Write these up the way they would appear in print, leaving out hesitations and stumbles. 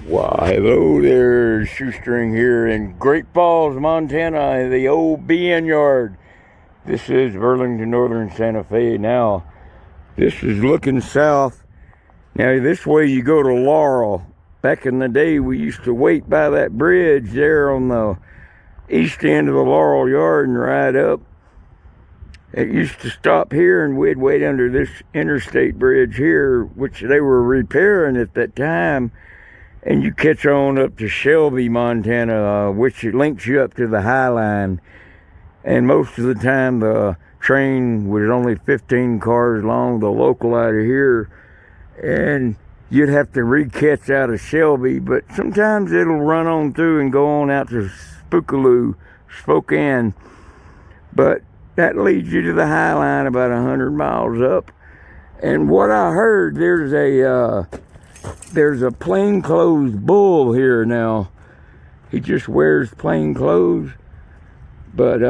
Why, hello there, Shoestring here in Great Falls, Montana, the old BN yard. This is Burlington, Northern Santa Fe. Now, this is looking south. Now, this way you go to Laurel. Back in the day, we used to wait by that bridge there on the east end of the Laurel yard and ride up. It used to stop here, and we'd wait under this interstate bridge here, which they were repairing at that time. And you catch on up to Shelby, Montana, which it links you up to the High Line. And most of the time, the train was only 15 cars long, the local out of here. And you'd have to recatch out of Shelby, but sometimes it'll run on through and go on out to Spokane. But that leads you to the High Line about 100 miles up. And what I heard, there's a plainclothes bull here now. He just wears plain clothes. But,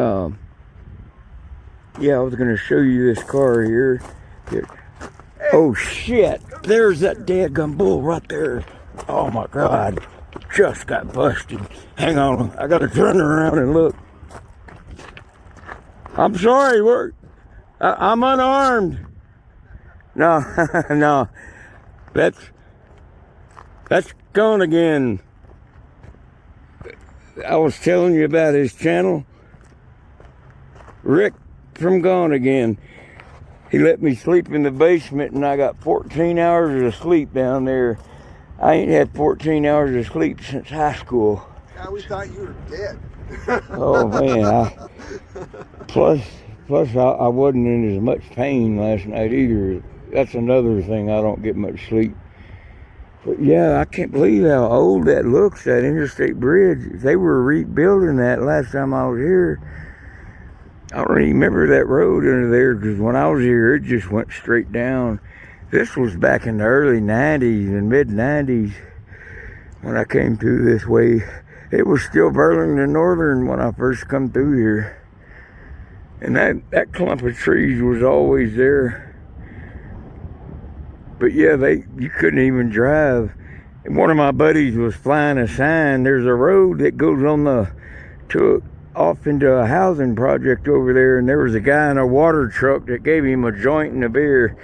yeah, I was going to show you this car here. Oh, shit. There's that dadgum bull right there. Oh, my God. Just got busted. Hang on. I got to turn around and look. I'm sorry. I'm unarmed. No, no. That's Gonagain. I was telling you about his channel. Rick from Gonagain. He let me sleep in the basement, and I got 14 hours of sleep down there. I ain't had 14 hours of sleep since high school. God, we thought you were dead. Oh man. Plus I wasn't in as much pain last night either. That's another thing. I don't get much sleep. But yeah, I can't believe how old that looks, that interstate bridge. They were rebuilding that last time I was here. I don't even remember that road under there, because when I was here, it just went straight down. This was back in the early 90s and mid-90s when I came through this way. It was still Burlington Northern when I first come through here. And that clump of trees was always there. But yeah, you couldn't even drive. And one of my buddies was flying a sign. There's a road that goes on off into a housing project over there, and there was a guy in a water truck that gave him a joint and a beer.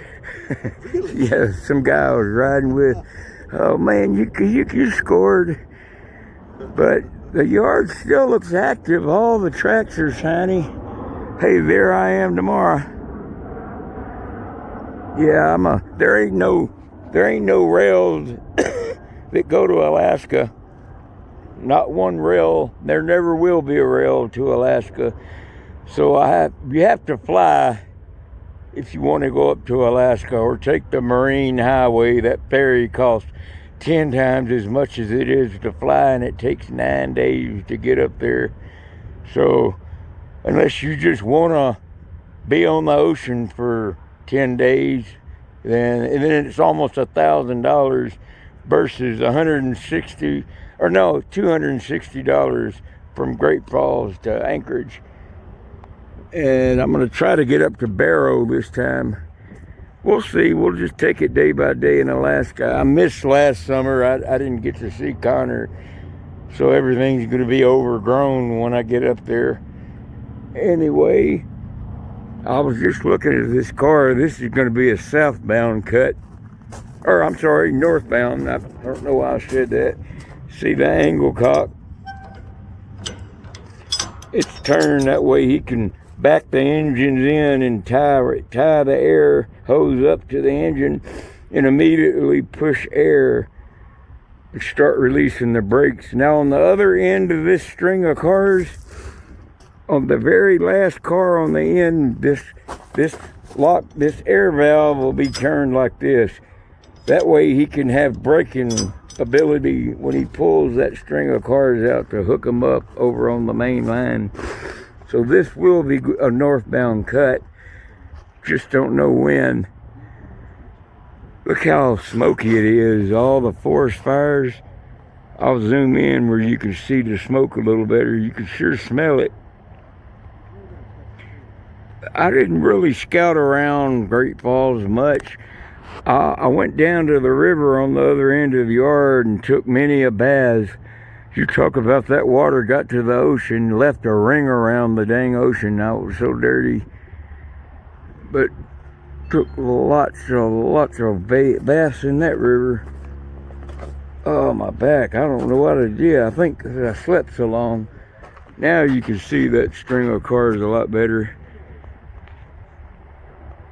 Yeah, some guy I was riding with. Oh man, you scored. But the yard still looks active. All the tracks are shiny. Hey, there I am tomorrow. Yeah, there ain't no rails that go to Alaska. Not one rail. There never will be a rail to Alaska. So you have to fly if you want to go up to Alaska, or take the Marine Highway. That ferry costs 10 times as much as it is to fly, and it takes 9 days to get up there. So unless you just want to be on the ocean for 10 days, then it's almost $1,000 versus $260 from Great Falls to Anchorage. And I'm going to try to get up to Barrow this time. We'll see. We'll just take it day by day in Alaska. I missed last summer. I didn't get to see Connor, so everything's going to be overgrown when I get up there. Anyway, I was just looking at this car. This is going to be a southbound cut. Or, I'm sorry, northbound. I don't know why I said that. See the angle cock? It's turned that way he can back the engines in and tie the air hose up to the engine and immediately push air and start releasing the brakes. Now, on the other end of this string of cars, on the very last car on the end, this air valve will be turned like this. That way he can have braking ability when he pulls that string of cars out to hook them up over on the main line. So this will be a northbound cut. Just don't know when. Look how smoky it is. All the forest fires. I'll zoom in where you can see the smoke a little better. You can sure smell it. I didn't really scout around Great Falls much. I went down to the river on the other end of the yard and took many a bath. You talk about that water got to the ocean, left a ring around the dang ocean. Now it was so dirty. But took lots of baths in that river. Oh, my back. I don't know what I did. I think I slept so long. Now you can see that string of cars a lot better.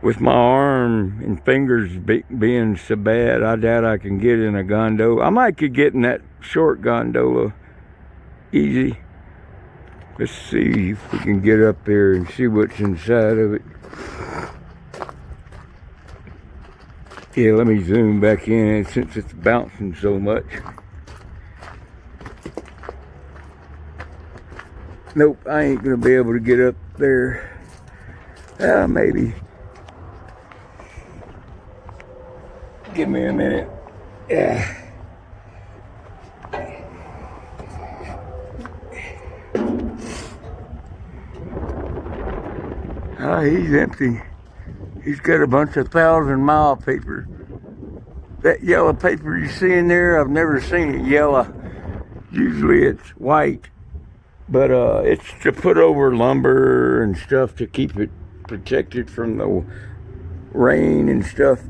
With my arm and fingers being so bad, I doubt I can get in a gondola. I might could get in that short gondola easy. Let's see if we can get up there and see what's inside of it. Yeah, let me zoom back in since it's bouncing so much. Nope, I ain't gonna be able to get up there. Maybe. Give me a minute. Yeah. He's empty. He's got a bunch of 1,000-mile paper. That yellow paper you see in there, I've never seen it yellow. Usually it's white. But it's to put over lumber and stuff to keep it protected from the rain and stuff.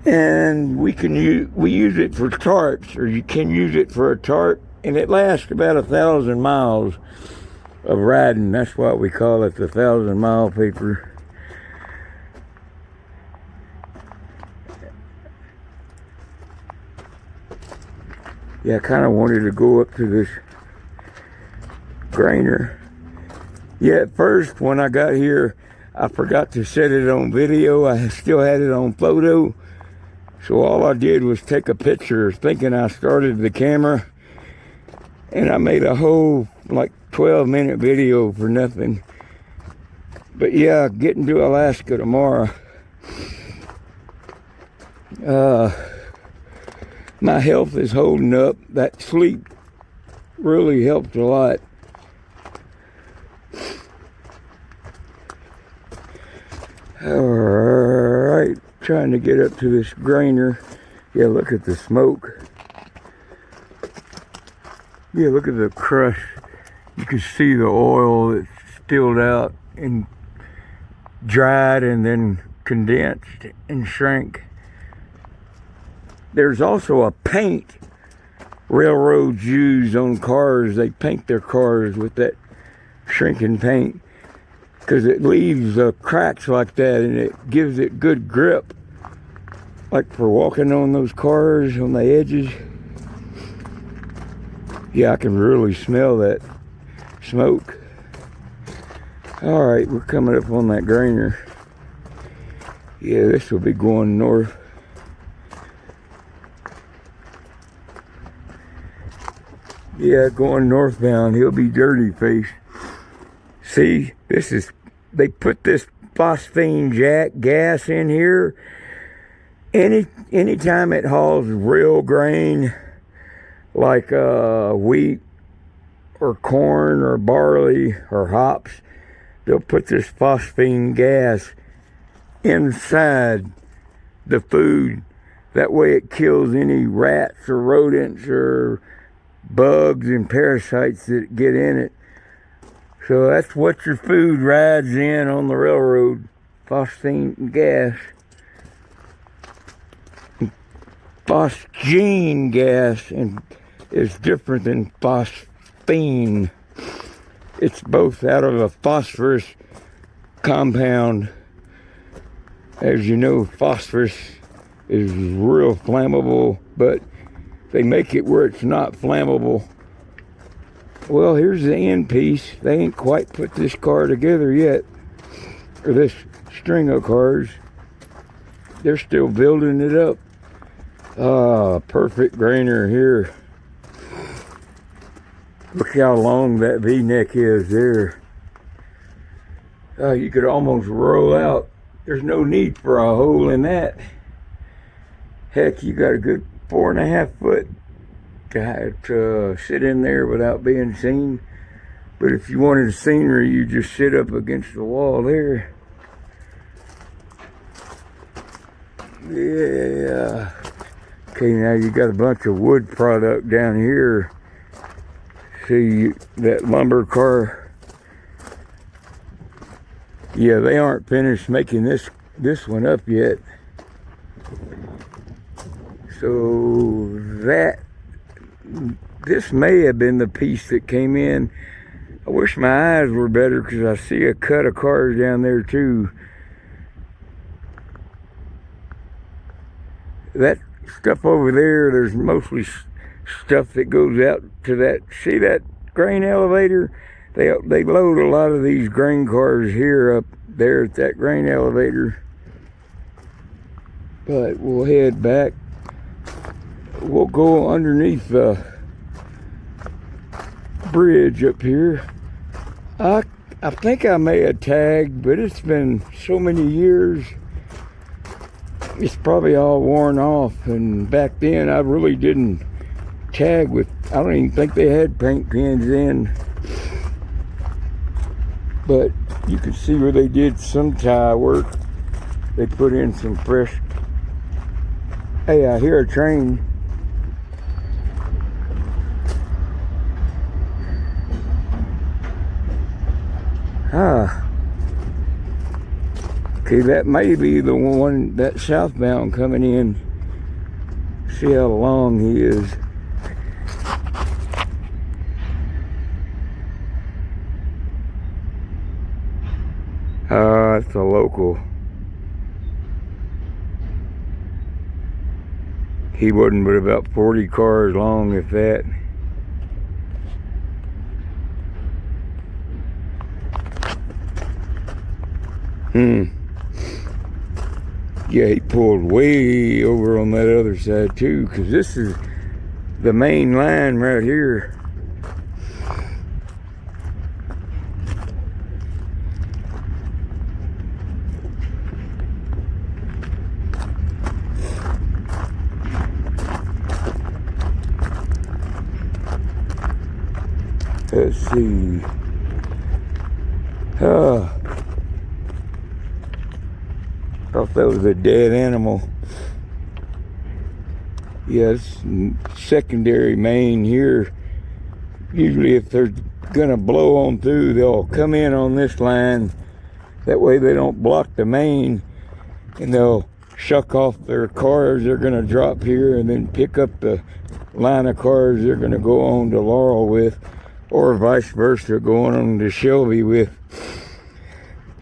And we use it for tarps, or you can use it for a tarp, and it lasts about 1,000 miles of riding. That's why we call it the 1,000-mile paper. Yeah, I kind of wanted to go up to this grainer. Yeah, at first when I got here, I forgot to set it on video. I still had it on photo. So all I did was take a picture thinking I started the camera, and I made a whole like 12-minute video for nothing. But yeah, getting to Alaska tomorrow. My health is holding up. That sleep really helped a lot. Alright, trying to get up to this grainer. Yeah, look at the smoke. Yeah, look at the crush. You can see the oil that's spilled out and dried and then condensed and shrank. There's also a paint railroads use on cars. They paint their cars with that shrinking paint because it leaves cracks like that, and it gives it good grip, like for walking on those cars on the edges. Yeah, I can really smell that smoke. All right, we're coming up on that grainer. Yeah, this will be going north. Yeah, going northbound, he'll be dirty faced. See, they put this phosphine gas in here. Anytime it hauls real grain, like wheat or corn or barley or hops, they'll put this phosphine gas inside the food. That way it kills any rats or rodents or bugs and parasites that get in it. So that's what your food rides in on the railroad, phosphine gas. Phosgene gas and is different than phosphine. It's both out of a phosphorus compound. As you know, phosphorus is real flammable, but they make it where it's not flammable. Well, here's the end piece. They ain't quite put this car together yet, or this string of cars. They're still building it up. Perfect grainer here. Look how long that V-neck is there. You could almost roll out. There's no need for a hole in that. Heck, you got a good 4.5 foot to sit in there without being seen. But if you wanted scenery, you just sit up against the wall there. Yeah. Okay, now you got a bunch of wood product down here. See that lumber car? Yeah, they aren't finished making this one up yet. So this may have been the piece that came in. I wish my eyes were better because I see a cut of cars down there too. That stuff over there, there's mostly stuff that goes out to that. See that grain elevator? They load a lot of these grain cars here up there at that grain elevator. But we'll head back. We'll go underneath the bridge up here. I think I may have tagged, but it's been so many years. It's probably all worn off, and back then I really didn't tag with, I don't even think they had paint pens in, but you can see where they did some tie work. They put in some fresh. Hey, I hear a train. Okay, that may be the one, that southbound coming in. See how long he is. It's a local. He wasn't but about 40 cars long, if that. Yeah, he pulled way over on that other side too, because this is the main line right here. Let's see. Thought that was a dead animal. Yes, secondary main here. Usually if they're gonna blow on through, they'll come in on this line. That way they don't block the main, and they'll shuck off their cars they're gonna drop here and then pick up the line of cars they're gonna go on to Laurel with, or vice versa, going on to Shelby with.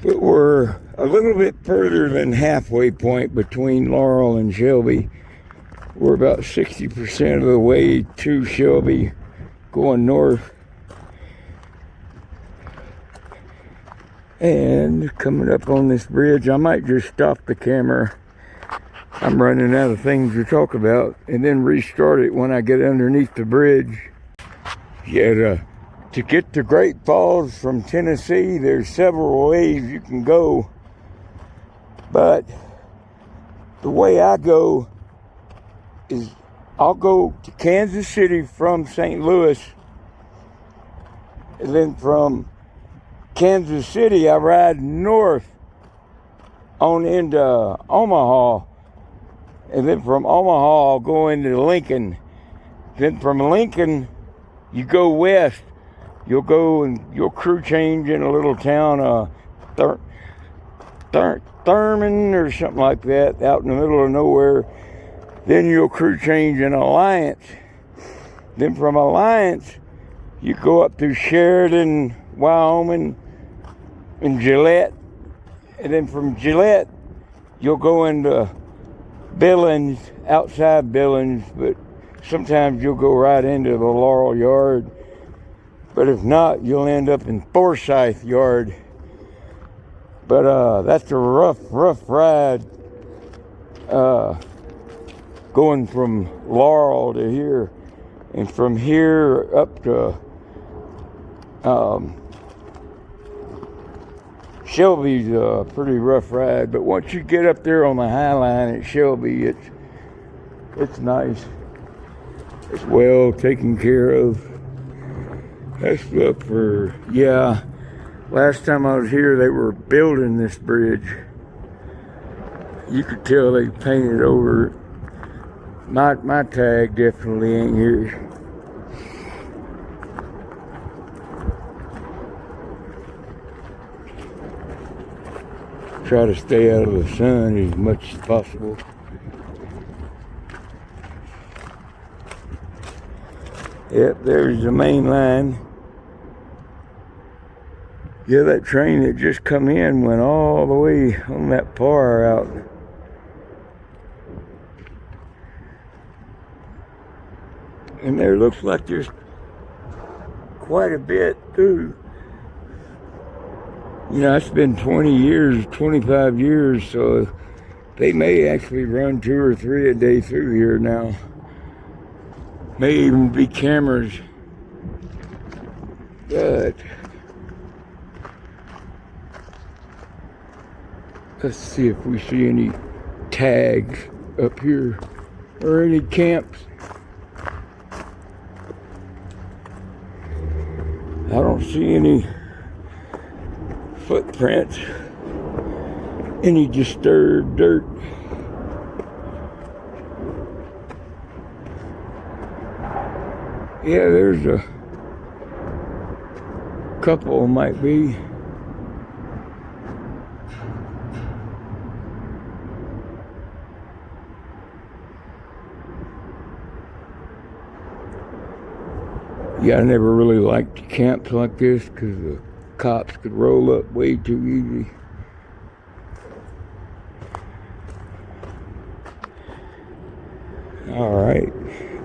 But we're a little bit further than halfway point between Laurel and Shelby. We're about 60% of the way to Shelby going north. And coming up on this bridge, I might just stop the camera. I'm running out of things to talk about, and then restart it when I get underneath the bridge. Yeah, to get to Great Falls from Tennessee, there's several ways you can go. But the way I go is I'll go to Kansas City from St. Louis, and then from Kansas City I ride north on into Omaha, and then from Omaha I'll go into Lincoln. Then from Lincoln you go west. You'll go and you'll crew change in a little town, Thurman or something like that, out in the middle of nowhere. Then you'll crew change in Alliance. Then from Alliance, you go up through Sheridan, Wyoming, and Gillette. And then from Gillette, you'll go into Billings, outside Billings, but sometimes you'll go right into the Laurel Yard. But if not, you'll end up in Forsyth Yard. But that's a rough ride, going from Laurel to here, and from here up to Shelby's a pretty rough ride. But once you get up there on the High Line at Shelby, it's nice. It's well taken care of. Let's look for, last time I was here, they were building this bridge. You could tell they painted over. My tag definitely ain't here. Try to stay out of the sun as much as possible. Yep, there's the main line. Yeah, that train that just come in went all the way on that far out. And there looks like there's quite a bit through. You know, it's been 20 years, 25 years, so they may actually run 2 or 3 a day through here now. May even be cameras. But let's see if we see any tags up here or any camps. I don't see any footprints, any disturbed dirt. Yeah, there's a couple might be. Yeah, I never really liked camps like this because the cops could roll up way too easy. All right,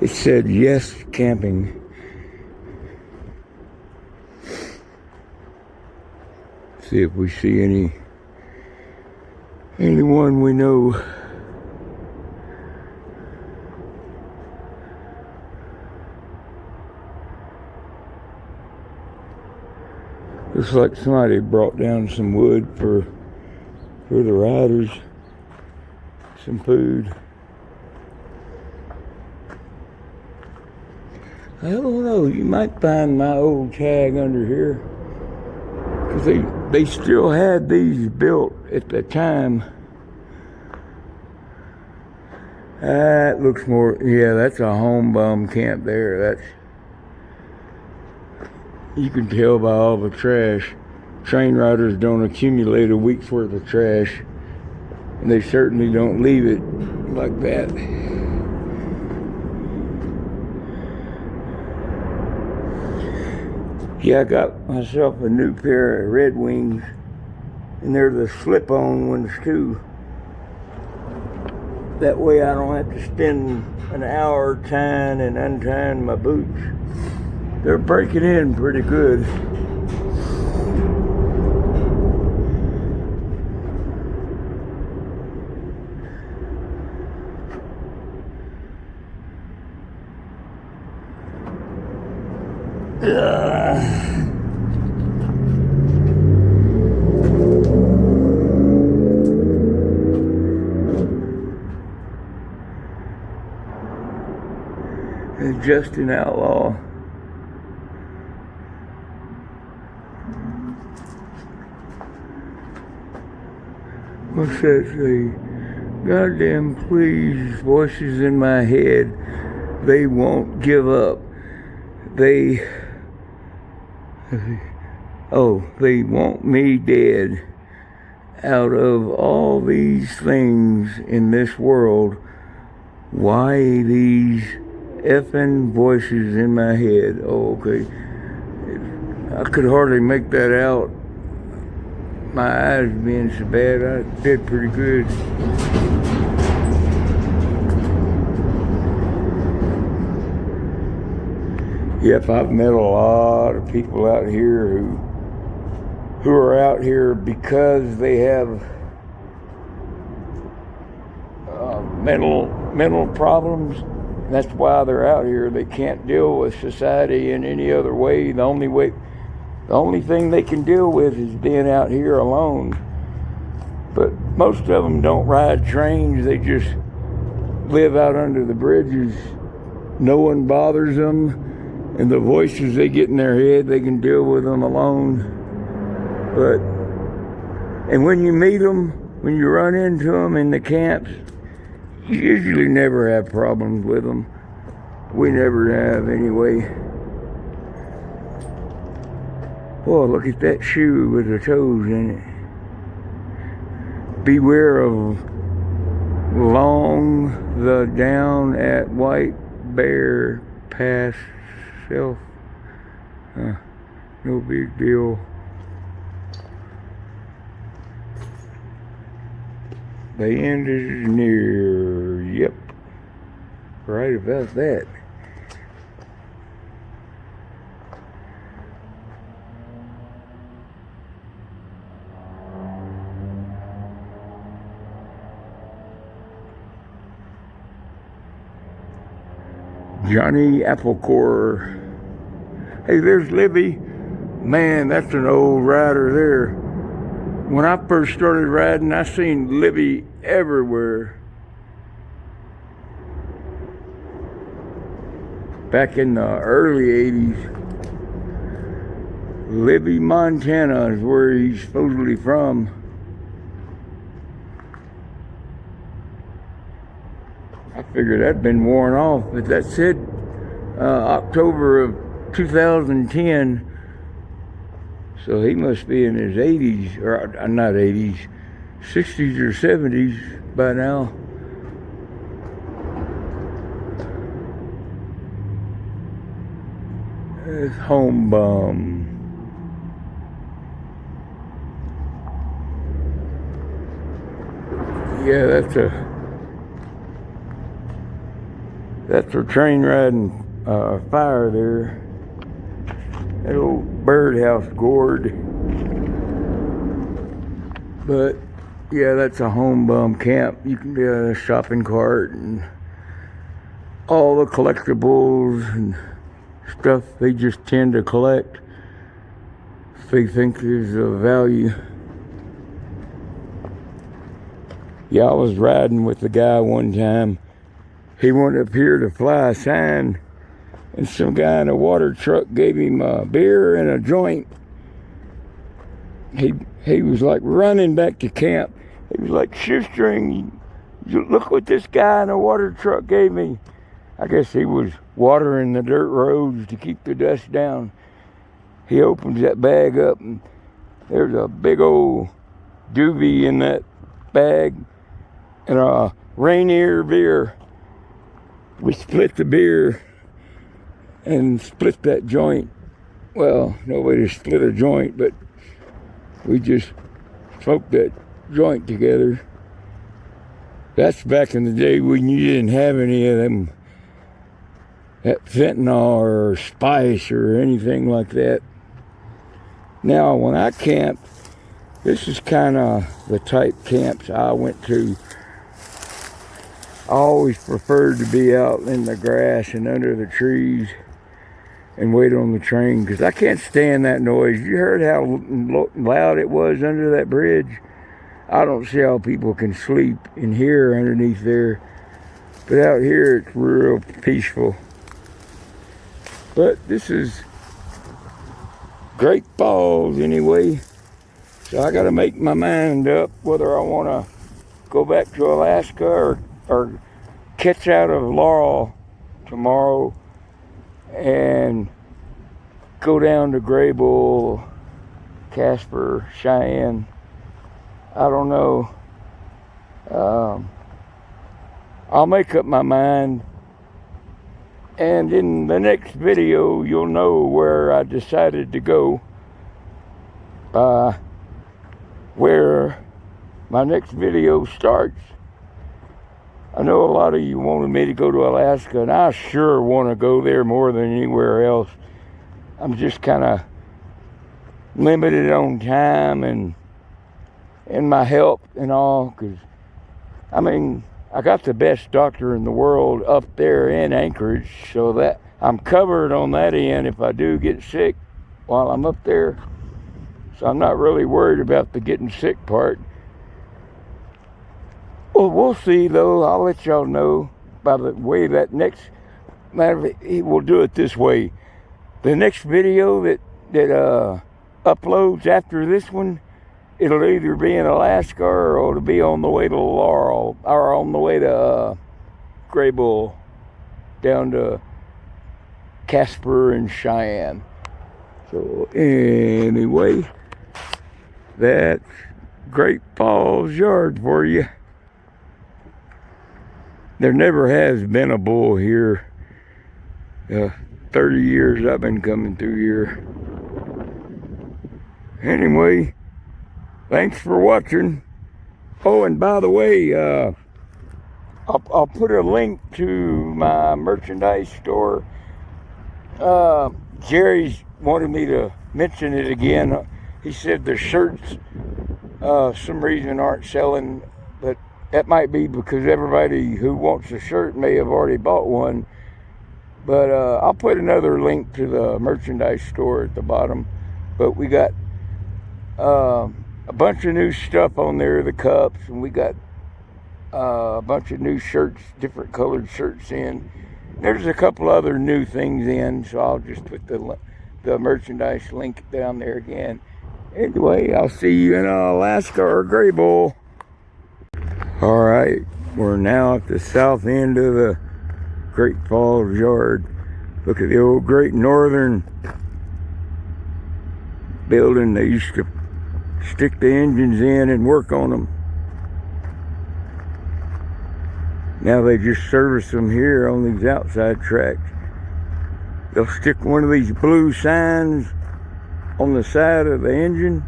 it said yes camping. See if we see anyone we know. Looks like somebody brought down some wood for the riders, some food. I don't know, you might find my old tag under here. Because they still had these built at the time. That looks more, yeah, that's a home bum camp there. That's, you can tell by all the trash. Train riders don't accumulate a week's worth of trash. And they certainly don't leave it like that. Yeah, I got myself a new pair of Red Wings. And they're the slip-on ones too. That way I don't have to spend an hour tying and untying my boots. They're breaking in pretty good. It's just an outlaw. What's that say? Goddamn please, voices in my head. They won't give up. They want me dead. Out of all these things in this world, why these effing voices in my head? Oh, okay. I could hardly make that out. My eyes being so bad, I did pretty good. Yep, I've met a lot of people out here who are out here because they have mental problems. That's why they're out here. They can't deal with society in any other way. The only thing they can deal with is being out here alone. But most of them don't ride trains. They just live out under the bridges. No one bothers them. And the voices they get in their head, they can deal with them alone. And when you meet them, when you run into them in the camps, you usually never have problems with them. We never have anyway. Oh, look at that shoe with the toes in it. Beware of the down at White Bear Pass Self. No big deal. The end is near. Yep. Right about that. Johnny Applecore. Hey, there's Libby. Man, that's an old rider there. When I first started riding, I seen Libby everywhere. Back in the early 80s. Libby, Montana is where he's supposedly from. I figured that'd been worn off, but that said October of 2010, so he must be in his 80s, or not 80s, 60s or 70s by now. It's Home Bum. Yeah, that's a train riding fire there. That old birdhouse gourd. But yeah, that's a Home Bum camp. You can get a shopping cart and all the collectibles and stuff they just tend to collect if they think there's a value. Yeah, I was riding with the guy one time. He went up here to fly a sign, and some guy in a water truck gave him a beer and a joint. He was like running back to camp. He was like, "Shoestring, look what this guy in a water truck gave me." I guess he was watering the dirt roads to keep the dust down. He opens that bag up, and there's a big old doobie in that bag and a Rainier beer. We split the beer and split that joint. Well, nobody split a joint, but we just smoked that joint together. That's back in the day when you didn't have any of them, that fentanyl or spice or anything like that. Now, when I camped, this is kind of the type camps I went to. I always preferred to be out in the grass and under the trees and wait on the train, because I can't stand that noise. You heard how loud it was under that bridge? I don't see how people can sleep in here underneath there. But out here, it's real peaceful. But this is Great Falls anyway. So I got to make my mind up whether I want to go back to Alaska or catch out of Laurel tomorrow and go down to Graybull, Casper, Cheyenne. I don't know. I'll make up my mind, and in the next video you'll know where I decided to go, where my next video starts. I know a lot of you wanted me to go to Alaska, and I sure want to go there more than anywhere else. I'm just kind of limited on time and my health and all, because I mean, I got the best doctor in the world up there in Anchorage, so that I'm covered on that end if I do get sick while I'm up there. So I'm not really worried about the getting sick part. Well, we'll see though. I'll let y'all know by the way that next, we'll do it this way. The next video that uploads after this one, it'll either be in Alaska or it'll be on the way to Laurel, or on the way to Gray Bull, down to Casper and Cheyenne. So anyway, that's Great Falls Yard for you. There never has been a bull here. 30 years I've been coming through here. Anyway, thanks for watching. Oh, and by the way, I'll put a link to my merchandise store. Jerry's wanted me to mention it again. He said the shirts, some reason aren't selling, but that might be because everybody who wants a shirt may have already bought one. But I'll put another link to the merchandise store at the bottom. But we got a bunch of new stuff on there, the cups, and we got a bunch of new shirts, different colored shirts in. There's a couple other new things in, so I'll just put the merchandise link down there again. Anyway, I'll see you in Alaska or Gray Bull. All right, we're now at the south end of the Great Falls Yard. Look at the old Great Northern building. They used to stick the engines in and work on them. Now they just service them here on these outside tracks. They'll stick one of these blue signs on the side of the engine.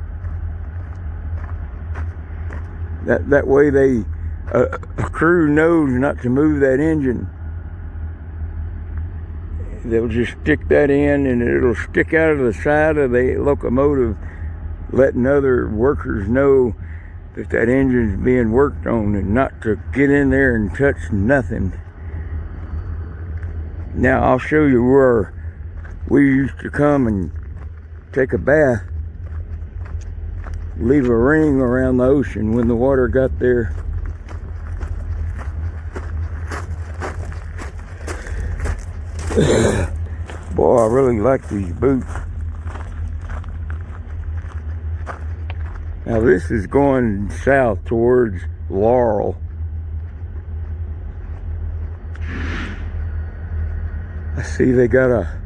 That way a crew knows not to move that engine. They'll just stick that in and it'll stick out of the side of the locomotive, letting other workers know that engine's being worked on and not to get in there and touch nothing. Now I'll show you where we used to come and take a bath, leave a ring around the ocean when the water got there. Boy, I really like these boots. Now this is going south towards Laurel. I see they got a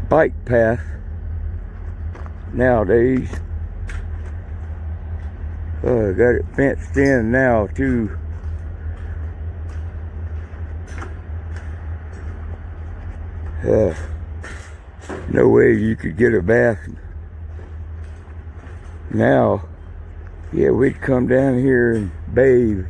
bike path nowadays. Got it fenced in now too. No way you could get a bath now. Yeah, we'd come down here and bathe.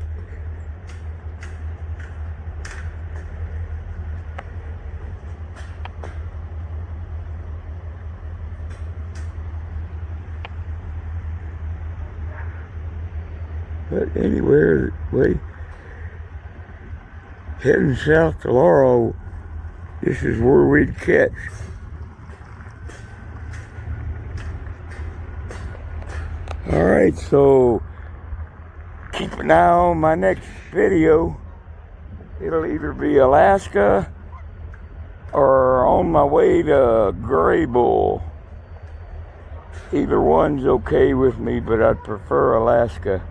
But anyway, heading south to Laurel, this is where we'd catch. Alright, so keep an eye on my next video. It'll either be Alaska or on my way to Gray Bull. Either one's okay with me, but I'd prefer Alaska.